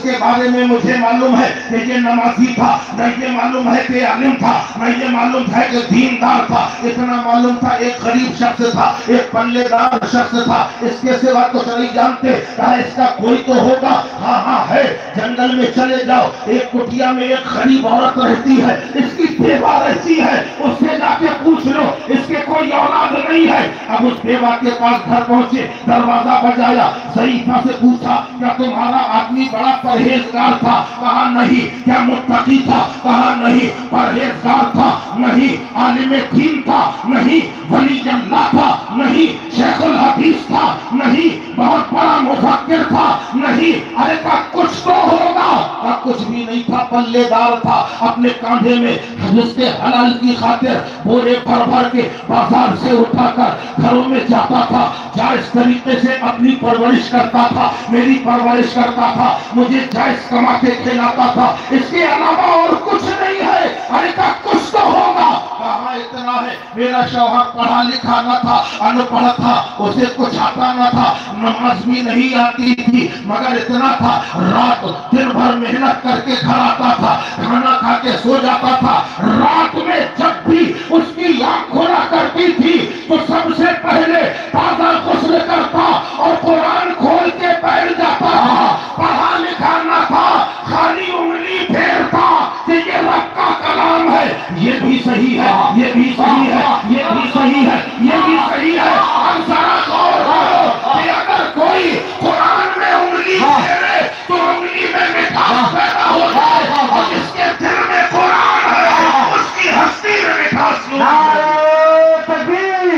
کے بارے میں مجھے معلوم ہے کہ یہ نمازی تھا، نہ یہ معلوم ہے کہ عالم تھا، نہ یہ معلوم تھا کہ دیندار تھا، اتنا معلوم تھا ایک غریب شخص تھا، ایک پلے دار شخص تھا، اس کے سوا کچھ نہیں جانتے۔ کہا اس کا کوئی تو ہوگا، ہاں ہاں ہے، جنگل میں چلے جاؤ، ایک کٹیا میں ایک غریب عورت رہتی ہے، اس کی بیوہ رہتی ہے، اس سے جا کے پوچھ لو، اس کے کوئی اولاد نہیں ہے۔ اب اس بیوہ کے پاس گھر پہنچے، دروازہ بجایا، ضعیفہ سے پوچھا کیا تمہارا آدمی بڑا پرہیزگار تھا؟ کہا نہیں۔ کیا متقی تھا؟ کہا نہیں۔ پرہیزگار تھا؟ نہیں۔ عالم دین تھا؟ نہیں۔ ولی اللہ تھا؟ نہیں۔ شیخ الحدیث تھا؟ نہیں۔ بہت بڑا مفکر تھا؟ نہیں۔ ارے کا کچھ تو ہوگا؟ کا کچھ بھی نہیں تھا، پلے دار تھا۔ اپنے کاندھے میں رزق حلال کی خاطر بورے بھر بھر کے بازار سے اٹھا کر گھروں میں جاتا تھا، جائز طریقے سے اپنی پرورش کرتا تھا، میری پرورش کرتا تھا، مجھے جائز کما کے کھلاتا تھا، اس کے علاوہ اور کچھ نہیں ہے۔ ارے کا کچھ تو ہوگا؟ کہاں اتنا ہے، میرا شوہر پڑھا لکھا نہ تھا، ان پڑھ تھا، اسے کچھ آتا نہ تھا، نماز بھی نہیں آتی تھی، مگر اتنا تھا رات دن بھر محنت کر کے گھر آتا تھا، کھانا کھا کے سو جاتا تھا، رات میں جب بھی اس کی آنکھ کھولا کرتی تھی تو سب سے پہلے تازہ غسل کرتا اور قرآن کھول کے بیٹھ جاتا تھا۔ پڑھا لکھا نہ تھا، خالی انگلی پھیرتا کہ یہ رب کا کلام ہے، یہ بھی صحیح ہے، یہ بھی صحیح ہے، یہ بھی صحیح ہے، یہ بھی صحیح ہے۔ اب ذرا غور کرو کہ اگر کوئی قرآن میں انگلی پھیرے تو انگلی میں مٹھاس پیدا ہو جائے، اور جس کے دل میں قرآن ہے اس کی ہستی میں مٹھاس ہو۔ نعرہ تکبیر،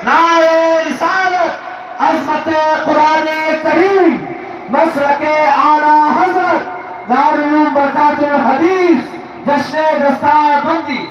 نعرہ رسالت، عظمت قرآن کریم، مسلک اعلیٰ حضرت دارالعلوم برکات الحدیث، جشن دستار بندی۔